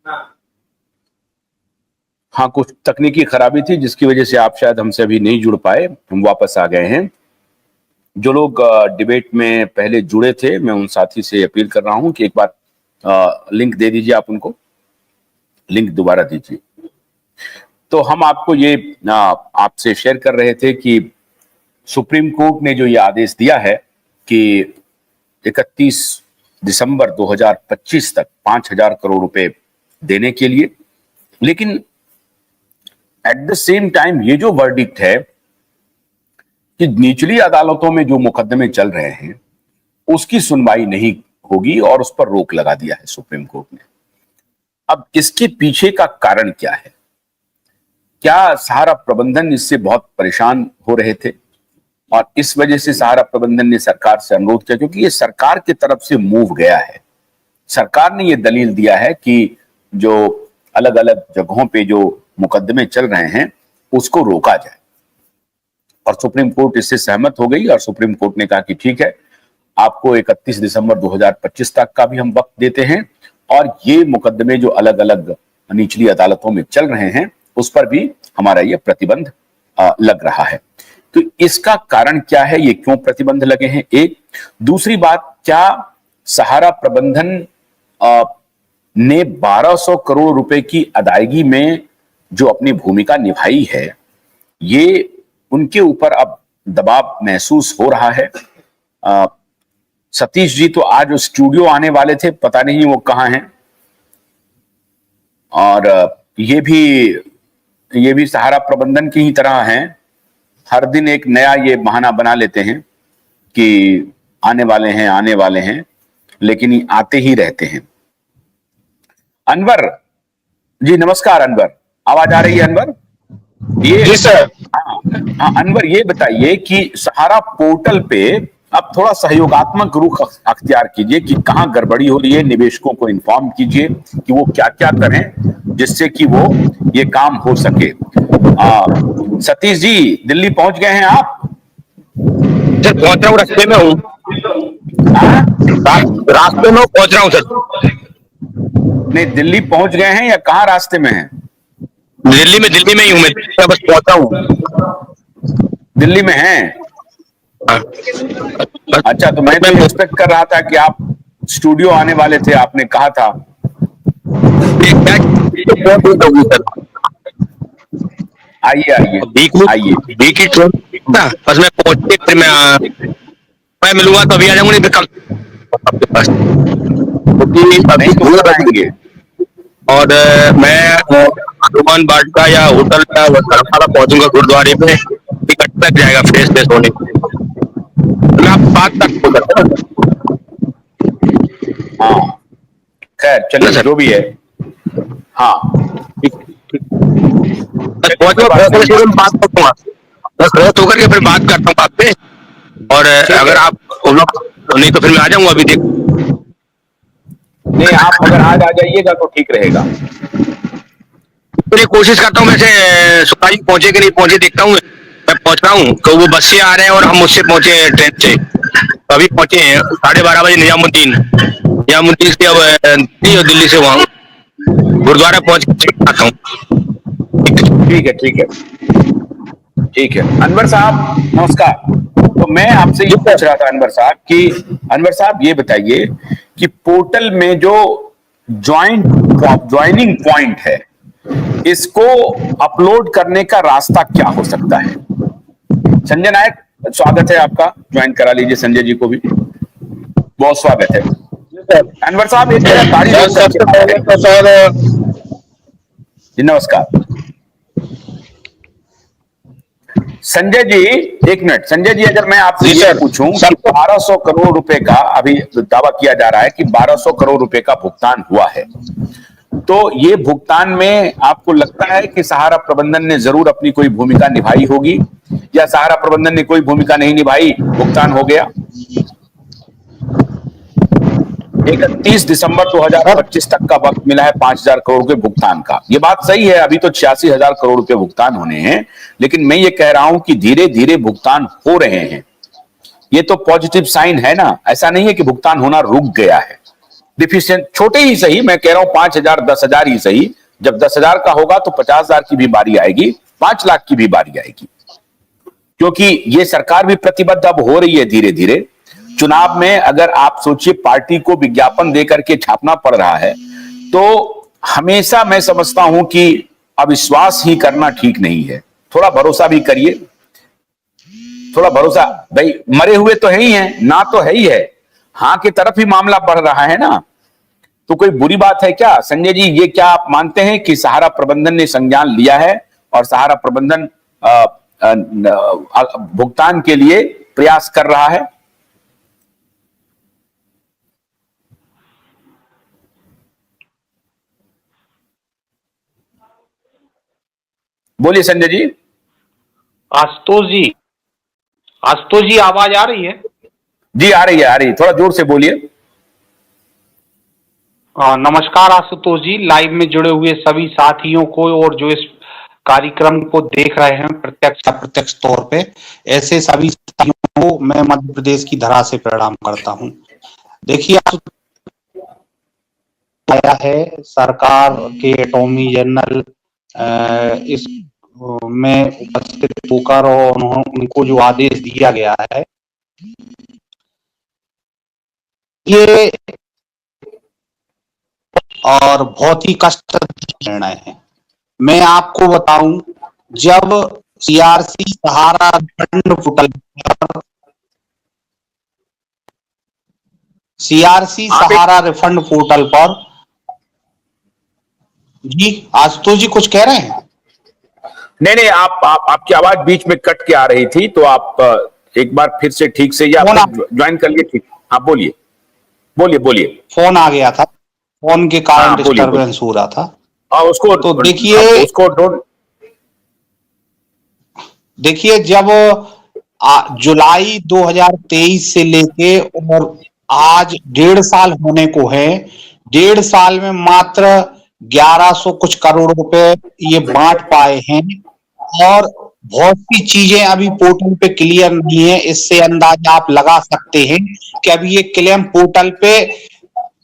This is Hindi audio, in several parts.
हाँ, कुछ तकनीकी खराबी थी जिसकी वजह से आप शायद हमसे अभी नहीं जुड़ पाए। हम वापस आ गए हैं। जो लोग डिबेट में पहले जुड़े थे, मैं उन साथी से अपील कर रहा हूं कि एक बार लिंक दे दीजिए, आप उनको लिंक दोबारा दीजिए। तो हम आपको ये आपसे शेयर कर रहे थे कि सुप्रीम कोर्ट ने जो ये आदेश दिया है कि 31 दिसंबर 2025 तक 5,000 करोड़ रुपए देने के लिए, लेकिन एट द सेम टाइम ये जो वर्डिक्ट है कि निचली अदालतों में जो मुकदमे चल रहे हैं उसकी सुनवाई नहीं होगी और उस पर रोक लगा दिया है सुप्रीम कोर्ट ने। अब इसके पीछे का कारण क्या है? क्या सहारा प्रबंधन इससे बहुत परेशान हो रहे थे और इस वजह से सहारा प्रबंधन ने सरकार से अनुरोध किया? क्योंकि ये सरकार की तरफ से मूव गया है। सरकार ने ये दलील दिया है कि जो अलग अलग जगहों पे जो मुकदमे चल रहे हैं उसको रोका जाए, और सुप्रीम कोर्ट इससे सहमत हो गई और सुप्रीम कोर्ट ने कहा कि ठीक है, आपको 31 दिसंबर 2025 तक का भी हम वक्त देते हैं और ये मुकदमे जो अलग अलग निचली अदालतों में चल रहे हैं उस पर भी हमारा ये प्रतिबंध लग रहा है। तो इसका कारण क्या है, ये क्यों प्रतिबंध लगे हैं? एक दूसरी बात, क्या सहारा प्रबंधन ने 1200 करोड़ रुपए की अदायगी में जो अपनी भूमिका निभाई है, ये उनके ऊपर अब दबाव महसूस हो रहा है? सतीश जी तो आज स्टूडियो आने वाले थे, पता नहीं वो कहां हैं। और ये भी सहारा प्रबंधन की ही तरह हैं, हर दिन एक नया ये बहाना बना लेते हैं कि आने वाले हैं, लेकिन ये आते ही रहते हैं। अनवर जी, नमस्कार अनवर, आवाज आ रही है अनवर? ये जी सर। हाँ अनवर, ये बताइए कि सहारा पोर्टल पे अब थोड़ा सहयोगात्मक रुख अख्तियार कीजिए कि कहां गड़बड़ी हो रही है, निवेशकों को इन्फॉर्म कीजिए कि वो क्या क्या करें जिससे कि वो ये काम हो सके। सतीश जी, दिल्ली पहुंच गए हैं आप? सर पहुंच रहा हूँ, रास्ते में हूँ। रास्ते में पहुंच रहा हूँ सर। नहीं, दिल्ली पहुंच गए हैं या कहाँ रास्ते में हैं? दिल्ली में ही हूँ मैं, बस पहुंचा हूँ। दिल्ली में हैं? अच्छा, तो मैं तो एक्सपेक्ट कर रहा था कि आप स्टूडियो आने वाले थे, आपने कहा था। आइए बस मैं पहुंचे, फिर मैं मिलूंगा तो अभी आ जाऊंगा, नहीं आपके पास नहीं तो कब आएंगे? और मैं हनुमान बाटिका या होटल या धर्मशाला पहुंचूंगा गुरुद्वारे पे, टिकट तक जाएगा फ्रेश होने। मैं आप बात तक हाँ खैर चलिए, जो भी है। हाँ बात करूंगा, बस फ्रेश होकर के फिर बात करता हूँ आपसे। और अगर आप नहीं तो फिर मैं आ जाऊंगा अभी। देख नहीं, आप अगर आज आ जाइएगा तो ठीक रहेगा। मैं कोशिश करता हूँ, वैसे सुखाई पहुंचे कि नहीं पहुंचे देखता हूँ। मैं पहुंच रहा हूँ तो वो बस से आ रहे हैं और हम मुझसे पहुंचे ट्रेन से, अभी पहुंचे हैं 12:30 बजे निजामुद्दीन से। अब दिल्ली से वहां गुरुद्वारा पहुंच के आता हूँ। ठीक है अनवर साहब, नमस्कार। तो मैं आपसे ये पूछ रहा था अनवर साहब ये बताइए कि पोर्टल में जो ज्वाइनिंग पॉइंट है, इसको अपलोड करने का रास्ता क्या हो सकता है? संजय नायक, स्वागत है आपका, ज्वाइन करा लीजिए संजय जी को भी, बहुत स्वागत है। अनवर साहब एक जी, नमस्कार संजय जी। एक मिनट संजय जी, अगर मैं आपसे ये पूछूं कि 1200 करोड़ रुपए का अभी दावा किया जा रहा है कि 1200 करोड़ रुपए का भुगतान हुआ है, तो ये भुगतान में आपको लगता है कि सहारा प्रबंधन ने जरूर अपनी कोई भूमिका निभाई होगी, या सहारा प्रबंधन ने कोई भूमिका नहीं निभाई, भुगतान हो गया? 31 दिसंबर 2025 तक का वक्त मिला है 5,000 करोड़ के भुगतान का। ये बात सही है, अभी तो 86,000 करोड़ रुपए भुगतान होने हैं, लेकिन मैं ये कह रहा हूं कि धीरे धीरे भुगतान हो रहे हैं। ये तो पॉजिटिव साइन है ना, ऐसा नहीं है कि भुगतान होना रुक गया है। डिफिशियंट, छोटे ही सही, मैं कह रहा हूं 5,000 10,000 ही सही, जब 10,000 का होगा तो 50,000 की भी बारी आएगी, 5 लाख की भी बारी आएगी, क्योंकि ये सरकार भी प्रतिबद्ध अब हो रही है धीरे धीरे। चुनाव में अगर आप सोचिए पार्टी को विज्ञापन देकर के छापना पड़ रहा है, तो हमेशा मैं समझता हूं कि अविश्वास ही करना ठीक नहीं है, थोड़ा भरोसा भी करिए, थोड़ा भरोसा। भाई मरे हुए तो है ही हैं, ना तो है ही है, हाँ की तरफ ही मामला बढ़ रहा है ना, तो कोई बुरी बात है क्या? संजय जी, ये क्या आप मानते हैं कि सहारा प्रबंधन ने संज्ञान लिया है और सहारा प्रबंधन भुगतान के लिए प्रयास कर रहा है? बोलिए संजय जी। आशुतोष जी, आशुतोष जी आवाज आ रही है? जी आ रही है, आ रही है, थोड़ा जोर से बोलिए। नमस्कार आशुतोष जी, लाइव में जुड़े हुए सभी साथियों को और जो इस कार्यक्रम को देख रहे हैं प्रत्यक्ष अप्रत्यक्ष तौर पे, ऐसे सभी साथियों को मैं मध्य प्रदेश की धरा से प्रणाम करता हूं। देखिए, आया है सरकार के अटॉर्नी जनरल इस में उपस्थित होकर और उनको जो आदेश दिया गया है, ये और बहुत ही कष्टदायक निर्णय है। मैं आपको बताऊं, जब सीआरसी सहारा फंड पोर्टल पर सीआरसी सहारा रिफंड पोर्टल पर, जी आशुतोष जी कुछ कह रहे हैं? नहीं नहीं, आपकी आवाज बीच में कट के आ रही थी, तो आप एक बार फिर से ठीक से या ज्वाइन कर लिए। ठीक, हाँ बोलिए बोलिए बोलिए। फोन आ गया था, फोन के कारण डिस्टरबेंस हो रहा था। उसको तो देखिए, जब जुलाई 2023 से लेके और आज 1.5 साल होने को है, 1.5 साल में मात्र 1100 कुछ करोड़ रुपए ये बांट पाए हैं और बहुत सी चीजें अभी पोर्टल पे क्लियर नहीं है। इससे अंदाजा आप लगा सकते हैं कि अभी ये क्लेम पोर्टल पे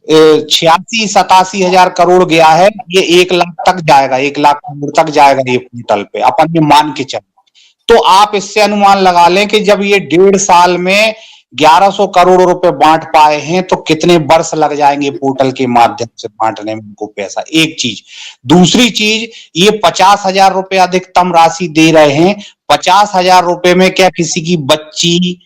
86-87 हजार करोड़ गया है, ये 1 लाख तक जाएगा, 1 लाख करोड़ तक जाएगा ये पोर्टल पे, अपन ये मान के चले। तो आप इससे अनुमान लगा लें कि जब ये 1.5 साल में 1100 करोड़ रुपए बांट पाए हैं तो कितने वर्ष लग जाएंगे पोर्टल के माध्यम से बांटने में उनको पैसा। एक चीज, दूसरी चीज, ये 50,000 रुपए अधिकतम राशि दे रहे हैं। 50,000 रुपए में क्या किसी की बच्ची,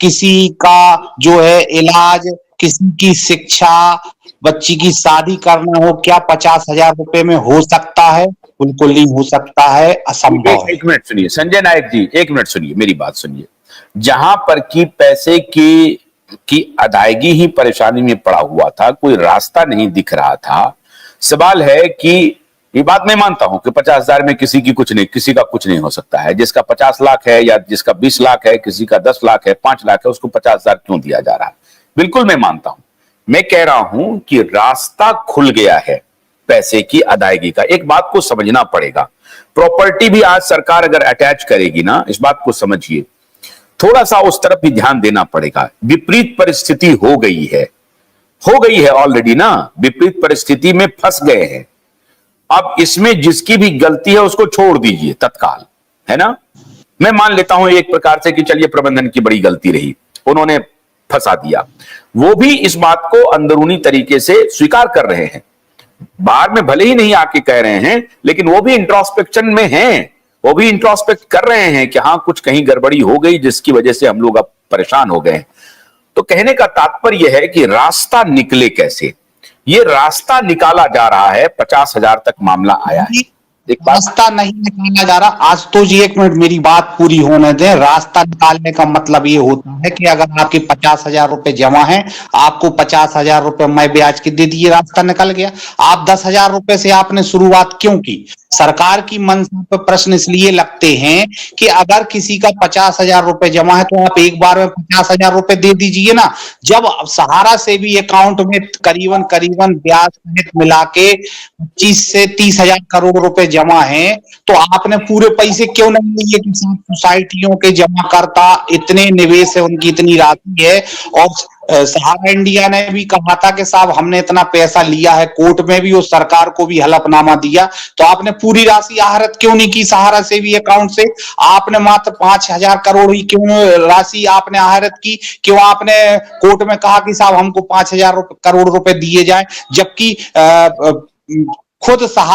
किसी का जो है इलाज, किसी की शिक्षा, बच्ची की शादी करना हो, क्या 50,000 रुपए में हो सकता है? बिल्कुल नहीं हो सकता है, असंभव। एक मिनट सुनिए संजय नायक जी, एक मिनट सुनिए, मेरी बात सुनिए। जहां पर की पैसे की अदायगी ही परेशानी में पड़ा हुआ था, कोई रास्ता नहीं दिख रहा था। सवाल है कि ये बात मैं मानता हूं कि 50,000 में किसी का कुछ नहीं हो सकता है। जिसका 50 लाख है या जिसका 20 लाख है, किसी का 10 लाख है, 5 लाख है, उसको 50,000 क्यों दिया जा रहा है? बिल्कुल मैं मानता हूं। मैं कह रहा हूं कि रास्ता खुल गया है पैसे की अदायगी का। एक बात को समझना पड़ेगा, प्रॉपर्टी भी आज सरकार अगर अटैच करेगी ना, इस बात को समझिए, थोड़ा सा उस तरफ भी ध्यान देना पड़ेगा। विपरीत परिस्थिति हो गई है ऑलरेडी ना, विपरीत परिस्थिति में फंस गए हैं। अब इसमें जिसकी भी गलती है उसको छोड़ दीजिए तत्काल, है ना। मैं मान लेता हूं एक प्रकार से कि चलिए प्रबंधन की बड़ी गलती रही, उन्होंने फंसा दिया। वो भी इस बात को अंदरूनी तरीके से स्वीकार कर रहे हैं, बाहर में भले ही नहीं आके कह रहे हैं, लेकिन वो भी इंट्रोस्पेक्शन में हैं, वो भी इंट्रोस्पेक्ट कर रहे हैं कि हाँ कुछ कहीं गड़बड़ी हो गई जिसकी वजह से हम लोग अब परेशान हो गए। तो कहने का तात्पर्य यह है कि रास्ता निकले कैसे, ये रास्ता निकाला जा रहा है। 50,000 तक मामला आया है, रास्ता नहीं निकाला जा रहा। आज तो जी एक मिनट मेरी बात पूरी होने दें। रास्ता निकालने का मतलब ये होता है कि अगर आपके 50,000 रुपए जमा हैं, आपको 50,000 रुपए मैं ब्याज के दे दिए, रास्ता निकल गया। आप 10,000 रुपए से आपने शुरुआत क्यों की? सरकार की मंशा पर प्रश्न इसलिए लगते हैं कि अगर किसी का 50,000 रुपए जमा है तो आप एक बार में 50,000 रुपए दे दीजिए ना। जब सहारा से भी अकाउंट में करीबन ब्याज सहित मिला के 25 से 30,000 करोड़ रुपए जमा है, तो आपने पूरे पैसे क्यों नहीं लिए? कि सोसाइटियों के जमा करता इतने निवेश है, उनकी इतनी राशि है, सहारा इंडिया ने भी कहा था कि साहब हमने इतना पैसा लिया है, कोर्ट में भी उस सरकार को भी हलफनामा दिया, तो आपने पूरी राशि आहरित क्यों नहीं की सहारा से भी अकाउंट से? आपने मात्र 5,000 करोड़ ही क्यों राशि आपने आहरित की? क्यों आपने कोर्ट में कहा कि साहब हमको 5,000 करोड़ रुपए दिए जाए, जबकि खुद सहारा